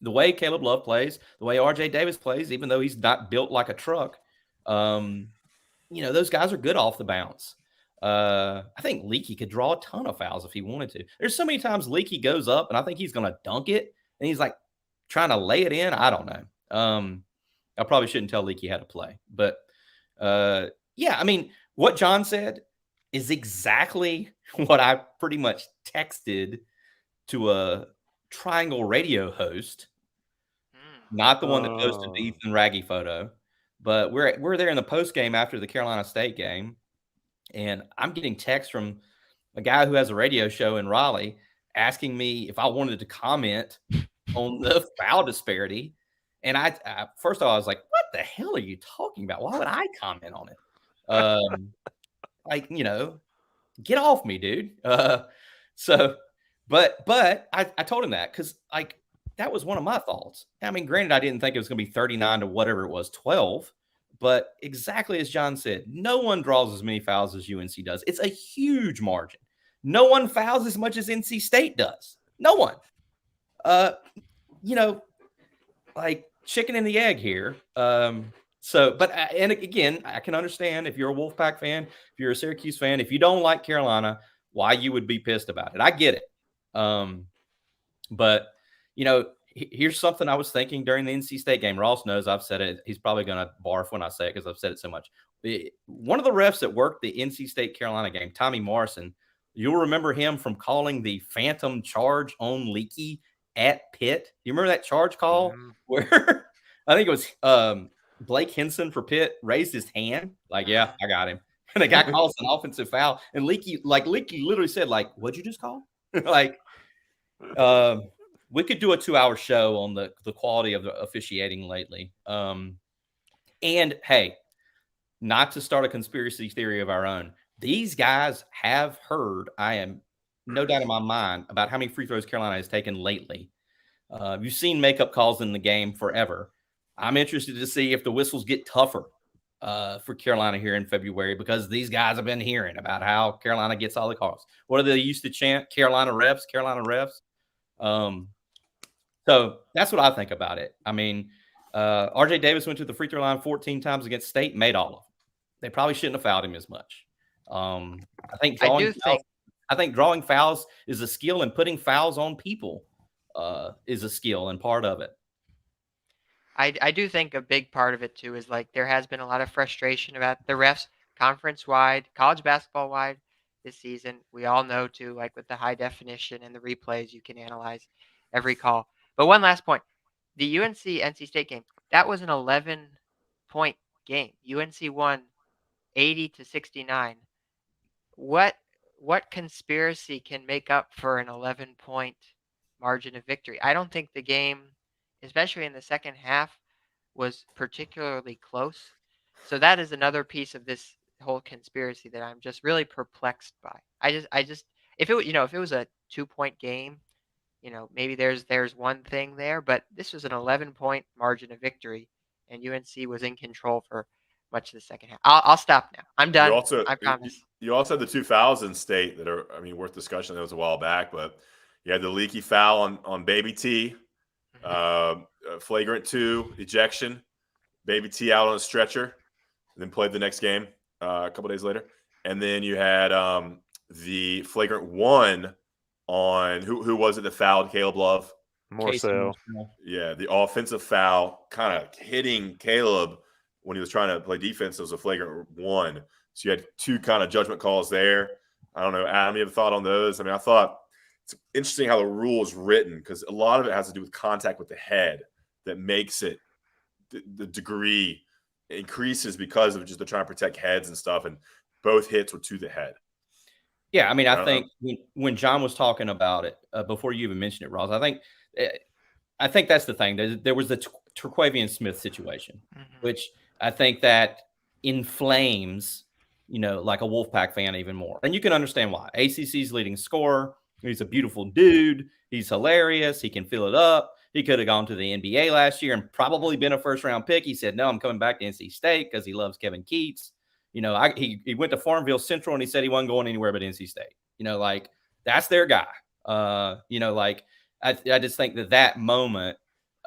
the way Caleb Love plays, the way RJ Davis plays, even though he's not built like a truck, those guys are good off the bounce. I think Leaky could draw a ton of fouls if he wanted to. There's so many times Leaky goes up, and I think he's going to dunk it, and he's like trying to lay it in. I don't know. I probably shouldn't tell Leaky how to play. But, what John said is exactly what I pretty much texted to a Triangle radio host, not the one that posted the Ethan Raggy photo, but we're there in the post game after the Carolina State game, and I'm getting texts from a guy who has a radio show in Raleigh asking me if I wanted to comment on the foul disparity. And I first of all, I was like, what the hell are you talking about? Why would I comment on it? Get off me, dude. But I told him that because that was one of my thoughts. I mean, granted, I didn't think it was going to be 39 to whatever it was, 12. But exactly as John said, no one draws as many fouls as UNC does. It's a huge margin. No one fouls as much as NC State does. No one. Chicken and the egg here. And again, I can understand if you're a Wolfpack fan, if you're a Syracuse fan, if you don't like Carolina, why you would be pissed about it. I get it. Here's something I was thinking during the NC State game. Ross knows I've said it. He's probably going to barf when I say it because I've said it so much. One of the refs that worked the NC State Carolina game, Tommy Morrison, you'll remember him from calling the phantom charge on Leaky at Pitt. You remember that charge call where I think it was Blake Henson for Pitt raised his hand like, yeah, I got him. And the guy calls an offensive foul. And Leaky literally said, what'd you just call? We could do a 2-hour show on the quality of the officiating lately. And hey, not to start a conspiracy theory of our own, these guys have heard, I am no doubt in my mind, about how many free throws Carolina has taken lately. You've seen makeup calls in the game forever. I'm interested to see if the whistles get tougher for Carolina here in February, because these guys have been hearing about how Carolina gets all the calls. What do they used to chant? Carolina refs, Carolina refs. So that's what I think about it. I mean, RJ Davis went to the free throw line 14 times against State, made all of them. They probably shouldn't have fouled him as much. I think drawing fouls is a skill, and putting fouls on people is a skill and part of it. I do think a big part of it too is there has been a lot of frustration about the refs conference wide, college basketball wide this season. We all know too, with the high definition and the replays, you can analyze every call. But one last point, the UNC-NC State game, that was an 11-point game. UNC won 80-69. What conspiracy can make up for an 11-point margin of victory? I don't think the game, especially in the second half, was particularly close. So that is another piece of this whole conspiracy that I'm just really perplexed by. I just if it was a 2-point game, maybe there's one thing there, but this was an 11-point margin of victory, and UNC was in control for much of the second half. I'll stop now. I'm done. I promise. You also had the 2 fouls in State that are, worth discussion. That was a while back, but you had the Leaky foul on Baby T, flagrant 2 ejection, Baby T out on a stretcher, and then played the next game a couple days later. And then you had the flagrant one on who was it that fouled Caleb Love? Marcel. Yeah, the offensive foul kind of hitting Caleb when he was trying to play defense. It was a flagrant one. So you had two kind of judgment calls there. I don't know, Adam, you have a thought on those? I mean, I thought it's interesting how the rule is written because a lot of it has to do with contact with the head that makes it the degree increases because of just they're trying to protect heads and stuff. And both hits were to the head. Yeah, I mean, I think when John was talking about it before you even mentioned it, Ross, I think that's the thing. There was the Terquavian Smith situation, which I think that inflames, like a Wolfpack fan even more. And you can understand why. ACC's leading scorer. He's a beautiful dude. He's hilarious. He can fill it up. He could have gone to the NBA last year and probably been a first-round pick. He said, no, I'm coming back to NC State because he loves Kevin Keats. He went to Farmville Central and he said he wasn't going anywhere but NC State. Like that's their guy. I just think that moment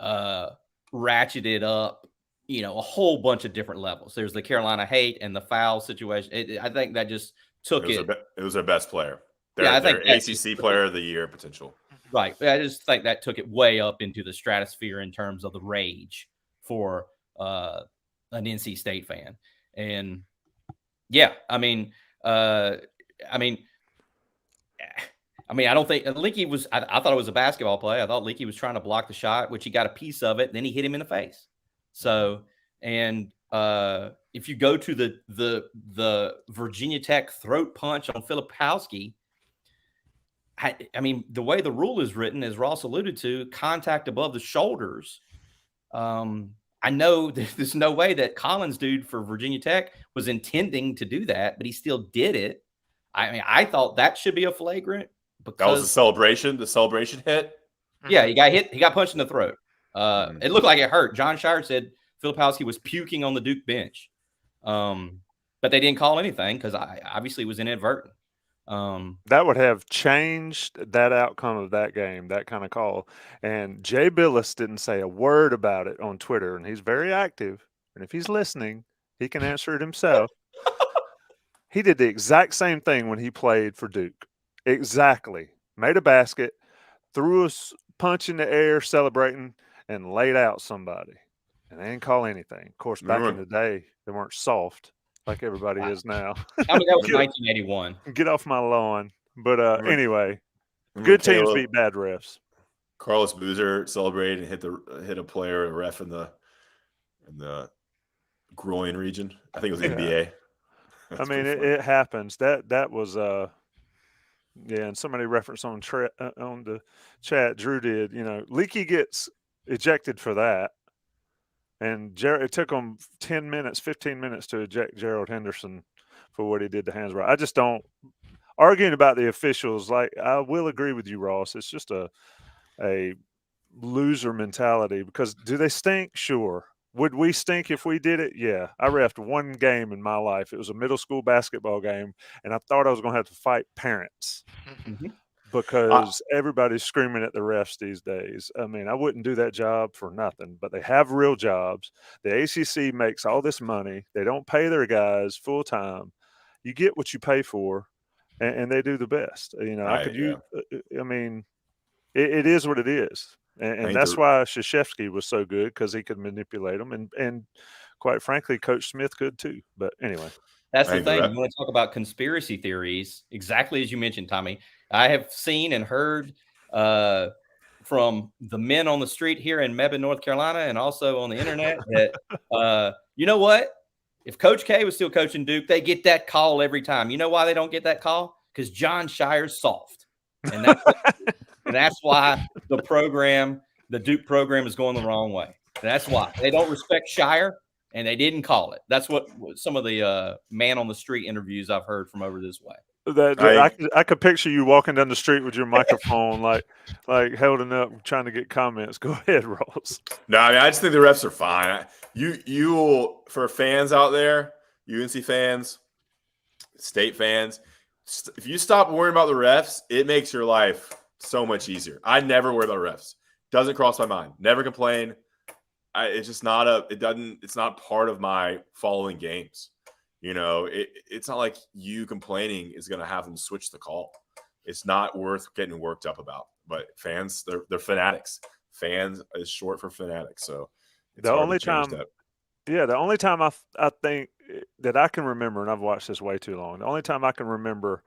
ratcheted up, a whole bunch of different levels. There's the Carolina hate and the foul situation. I think that just took it. It was their best player. I think their ACC player of the year potential. Right. I just think that took it way up into the stratosphere in terms of the rage for an NC State fan. And yeah, I don't think Leaky was. I thought it was a basketball play. I thought Leaky was trying to block the shot, which he got a piece of it. Then he hit him in the face. So, and if you go to the Virginia Tech throat punch on Filipowski, the way the rule is written, as Ross alluded to, contact above the shoulders. I know there's no way that Collins dude for Virginia Tech was intending to do that, but he still did it. I thought that should be a flagrant. Because, that was the celebration hit. Yeah, he got hit. He got punched in the throat. It looked like it hurt. John Shire said Filipowski was puking on the Duke bench. But they didn't call anything because obviously it was inadvertent. That would have changed that outcome of that game, that kind of call. And Jay Billis didn't say a word about it on Twitter, and he's very active. And if he's listening, he can answer it himself. He did the exact same thing when he played for Duke. Exactly. Made a basket, threw a punch in the air celebrating, and laid out somebody. And they didn't call anything. Of course, back in the day, they weren't soft like everybody is now. That was 1981. Get off my lawn. But anyway, good teams beat bad refs. Carlos Boozer celebrated and hit a player, a ref in the groin region. I think it was NBA. It happens. That was and somebody referenced on the chat. Drew did. Leaky gets ejected for that, and it took him 10 minutes, 15 minutes to eject Gerald Henderson for what he did to Hansbrough. I just don't arguing about the officials. Like I will agree with you, Ross. It's just a loser mentality because do they stink? Sure. Would we stink if we did it? Yeah. I reffed one game in my life. It was a middle school basketball game, and I thought I was going to have to fight parents because everybody's screaming at the refs these days. I wouldn't do that job for nothing, but they have real jobs. The ACC makes all this money. They don't pay their guys full time. You get what you pay for, and they do the best. It is what it is. And that's why Krzyzewski was so good because he could manipulate them. And quite frankly, Coach Smith could too. But anyway. That's the thing. You want to talk about conspiracy theories, exactly as you mentioned, Tommy. I have seen and heard from the men on the street here in Mebane, North Carolina, and also on the internet that, you know what? If Coach K was still coaching Duke, they get that call every time. You know why they don't get that call? Because John Shire's soft. And that's why the Duke program is going the wrong way. That's why. They don't respect Shire, and they didn't call it. That's what some of the man on the street interviews I've heard from over this way. I could picture you walking down the street with your microphone, like holding up, trying to get comments. Go ahead, Ross. No, I just think the refs are fine. You for fans out there, UNC fans, State fans, if you stop worrying about the refs, it makes your life so much easier. I never worry about refs. Doesn't cross my mind. Never complain. It's just not it's not part of my following games. It's not like you complaining is going to have them switch the call. It's not worth getting worked up about. But fans, they're fanatics. Fans is short for fanatics. So it's hard to change that. Yeah, the only time I think that I can remember, and I've watched this way too long, the only time I can remember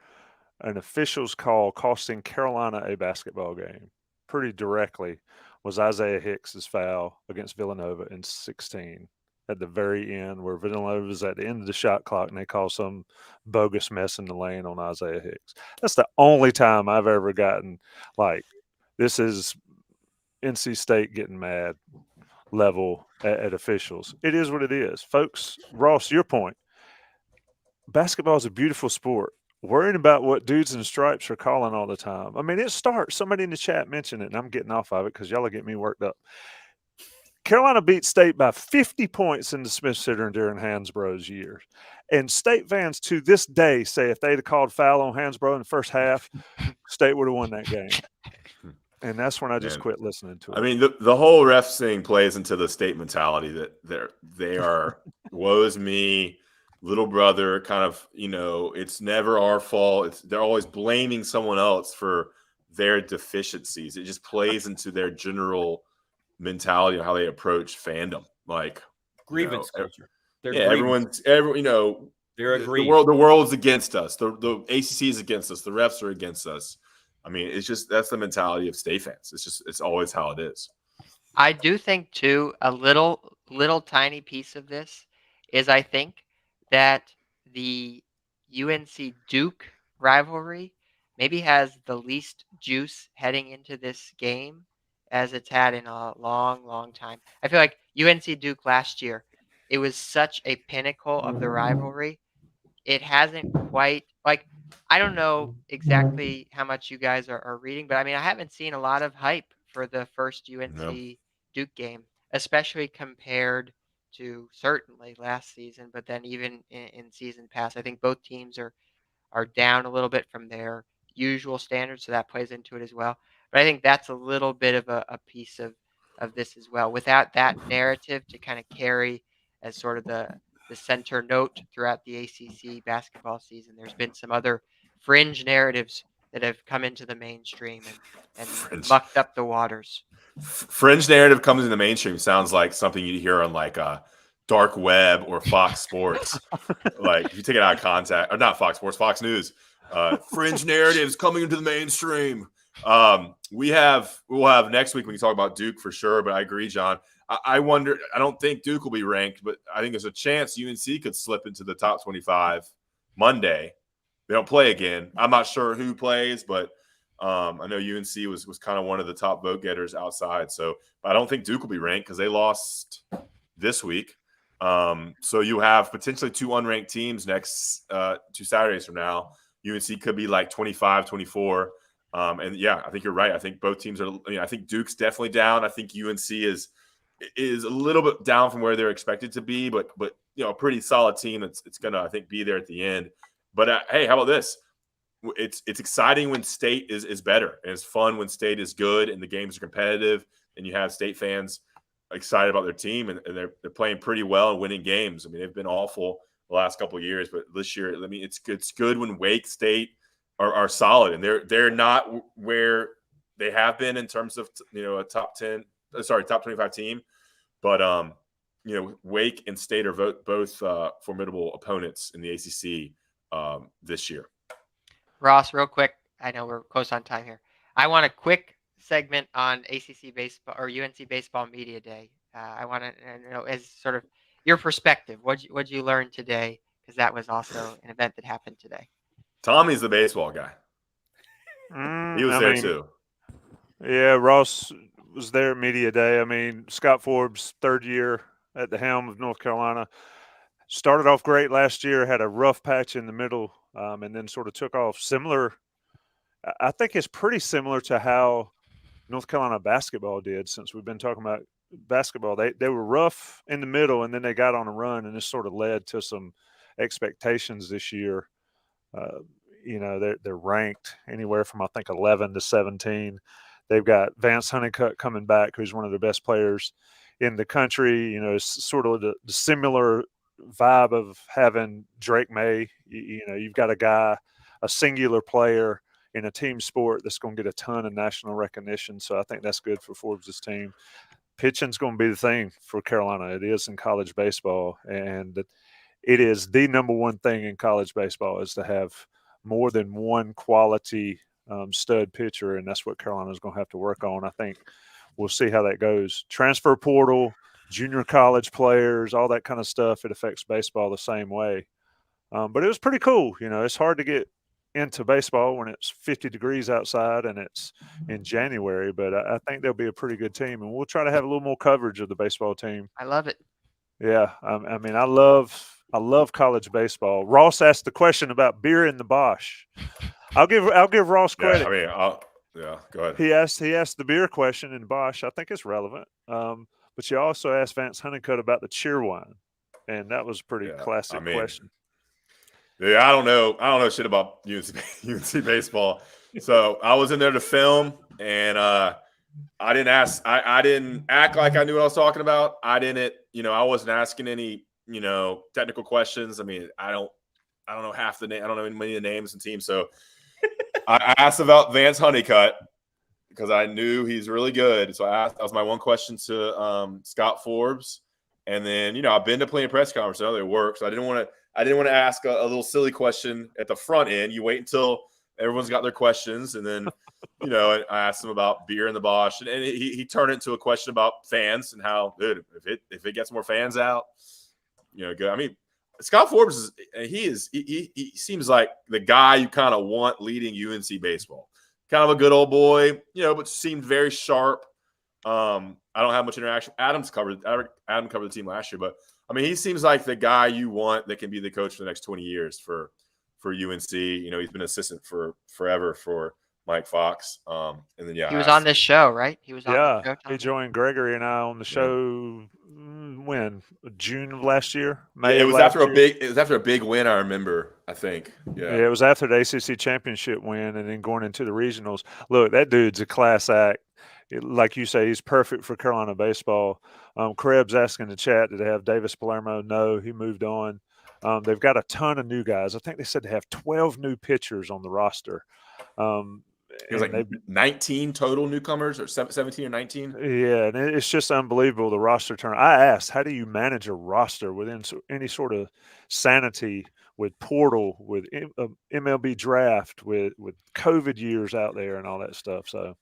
an official's call costing Carolina a basketball game pretty directly was Isaiah Hicks's foul against Villanova in 16 at the very end, where Villanova was at the end of the shot clock and they call some bogus mess in the lane on Isaiah Hicks. That's the only time I've ever gotten like, this is NC State getting mad level at officials. It is what it is. Folks, Ross, your point. Basketball is a beautiful sport. Worrying about what dudes in stripes are calling all the time. I mean, it starts. Somebody in the chat mentioned it, and I'm getting off of it because y'all will get me worked up. Carolina beat State by 50 points in the Smith-Center during Hansbrough's years. And State fans to this day say if they'd have called foul on Hansbrough in the first half, State would have won that game. And that's when I just quit listening to it. I mean, the whole refs thing plays into the State mentality that they are woe's me, little brother, kind of, it's never our fault. They're always blaming someone else for their deficiencies. It just plays into their general mentality of how they approach fandom. Like grievance culture. They're agreed. The world's against us. The ACC is against us. The refs are against us. I mean, it's just that's the mentality of State fans. It's always how it is. I do think too, a little tiny piece of this is I think that the UNC-Duke rivalry maybe has the least juice heading into this game as it's had in a long, long time. I feel like UNC-Duke last year, it was such a pinnacle of the rivalry. It hasn't quite, I don't know exactly how much you guys are reading, but I mean, I haven't seen a lot of hype for the first UNC-Duke game, especially compared to certainly last season, but then even in season past. I think both teams are down a little bit from their usual standards, so that plays into it as well. But I think that's a little bit of a piece of this as well. Without that narrative to kind of carry as sort of the center note throughout the ACC basketball season, there's been some other fringe narratives that have come into the mainstream and mucked up the waters. Fringe narrative comes in the mainstream sounds like something you'd hear on like dark web or Fox Sports. Like if you take it out of context, or not Fox Sports, Fox News. Fringe narratives coming into the mainstream. We'll have next week we can talk about Duke for sure, but I agree, John. I wonder, I don't think Duke will be ranked, but I think there's a chance UNC could slip into the top 25 Monday. They don't play again. I'm not sure who plays, but I know UNC was kind of one of the top vote getters outside. So, but I don't think Duke will be ranked because they lost this week. So you have potentially two unranked teams next 2 Saturdays from now. UNC could be like 25, 24. And yeah, I think you're right. I think both teams are. I think Duke's definitely down. I think UNC is a little bit down from where they're expected to be, but a pretty solid team. It's gonna, I think, be there at the end. But hey, how about this? It's exciting when State is better, and it's fun when State is good and the games are competitive, and you have State fans excited about their team, and they're playing pretty well and winning games. I mean, they've been awful the last couple of years, but this year, I mean, it's good when Wake State are solid, and they're not where they have been in terms of a top 25 team, but Wake and State are both formidable opponents in the ACC this year. Ross, real quick, I know we're close on time here. I want a quick segment on ACC baseball or UNC baseball media day. I want to know as sort of your perspective. What'd you learn today? Because that was also an event that happened today. Tommy's the baseball guy. He was there too. Yeah, Ross was there at media day. I mean, Scott Forbes, third year at the helm of North Carolina, started off great last year, had a rough patch in the middle, and then sort of took off similar. I think it's pretty similar to how North Carolina basketball did, since we've been talking about basketball. They were rough in the middle, and then they got on a run, and this sort of led to some expectations this year. They're ranked anywhere from, I think, 11 to 17. They've got Vance Honeycutt coming back, who's one of the best players in the country. It's sort of the similar vibe of having Drake May. You know, you've got a singular player in a team sport that's going to get a ton of national recognition. So I think that's good for Forbes' team. Pitching's going to be the thing for Carolina. It is in college baseball, and it is the number one thing in college baseball is to have more than one quality stud pitcher, and that's what Carolina's going to have to work on. I think we'll see how that goes. Transfer portal, junior college players, all that kind of stuff, it affects baseball the same way. But it was pretty cool. You know, it's hard to get into baseball when it's 50 degrees outside and it's in January, but I think they'll be a pretty good team, and we'll try to have a little more coverage of the baseball team. I love it. Yeah, I mean, I love college baseball. Ross asked the question about beer in the Bosch. I'll give Ross credit. Yeah, I mean, go ahead. He asked the beer question in Bosch. I think it's relevant. But you also asked Vance Honeycutt about the cheer wine, and that was a pretty classic question. Yeah, I don't know shit about UNC baseball. So I was in there to film, and I didn't act like I knew what I was talking about. I wasn't asking any, technical questions. I mean, I don't know half the name. I don't know many of the names and teams. So I asked about Vance Honeycutt because I knew he's really good. So that was my one question to Scott Forbes. And then, I've been to plenty of press conferences. I know they work. So I didn't want to ask a little silly question at the front end. You wait until everyone's got their questions. And then, I asked him about beer in the Bosch. And he turned it into a question about fans and how, dude, if it gets more fans out, good. I mean, Scott Forbes he seems like the guy you kind of want leading UNC baseball. Kind of a good old boy, but seemed very sharp. I don't have much interaction. Adam covered the team last year, but I mean, he seems like the guy you want that can be the coach for the next 20 years for UNC. He's been assistant for forever for Mike Fox. And then he was on this show, right? He was on the show. He joined Gregory and I on the show when June of last year. It was after a big win. I remember. I think. Yeah, it was after the ACC championship win, and then going into the regionals. Look, that dude's a class act. Like you say, he's perfect for Carolina baseball. Krebs asking in the chat, did they have Davis Palermo? No, he moved on. They've got a ton of new guys. I think they said they have 12 new pitchers on the roster. It was like 19 total newcomers, or 17 or 19. Yeah, and it's just unbelievable, the roster turn. I asked, how do you manage a roster within any sort of sanity with portal, with MLB draft, with COVID years out there and all that stuff? So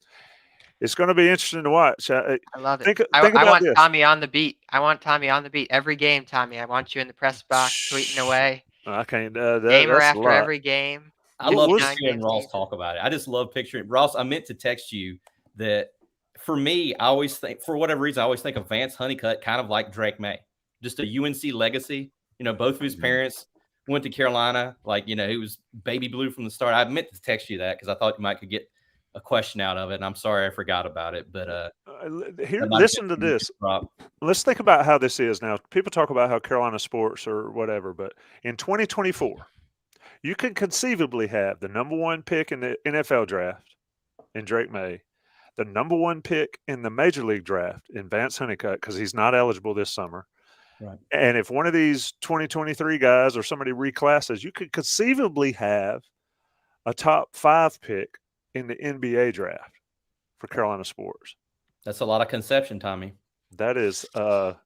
it's going to be interesting to watch. I love it. I want this. Tommy on the beat. I want Tommy on the beat every game, Tommy. I want you in the press box tweeting away. I can't. Gamer after every game. I love hearing Ross talk about it. I just love picturing Ross. I meant to text you that for me, I always think, for whatever reason, I always think of Vance Honeycutt kind of like Drake May, just a UNC legacy. Both of his parents went to Carolina. He was baby blue from the start. I meant to text you that because I thought you could get a question out of it, and I'm sorry I forgot about it. But here, listen to this. Let's think about how this is now. People talk about how Carolina sports or whatever, but in 2024, you can conceivably have the number one pick in the NFL draft in Drake May, the number one pick in the Major League draft in Vance Honeycutt, because he's not eligible this summer. Right. And if one of these 2023 guys or somebody reclasses, you could conceivably have a top 5 pick in the NBA draft for Carolina sports. That's a lot of conception, Tommy. That is a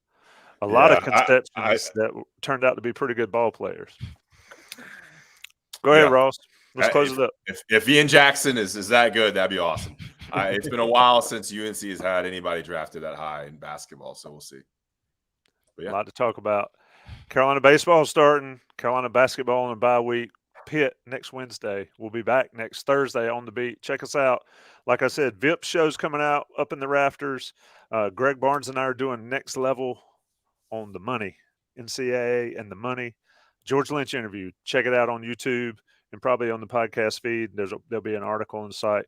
lot of conceptions that turned out to be pretty good ball players. Go ahead, Ross. Let's close it up. If Ian Jackson is that good, that'd be awesome. It's been a while since UNC has had anybody drafted that high in basketball, so we'll see. A lot to talk about. Carolina baseball starting, Carolina basketball on a bye week. Pitt next Wednesday. We'll be back next Thursday on the beat. Check us out. Like I said, VIP shows coming out up in the rafters. Greg Barnes and I are doing Next Level on the money, NCAA and the money. George Lynch interview. Check it out on YouTube and probably on the podcast feed. There'll be an article on the site.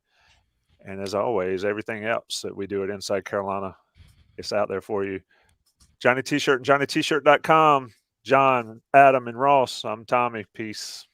And as always, everything else that we do at Inside Carolina, it's out there for you. Johnny T-Shirt and JohnnyT-Shirt.com. John, Adam, and Ross. I'm Tommy. Peace.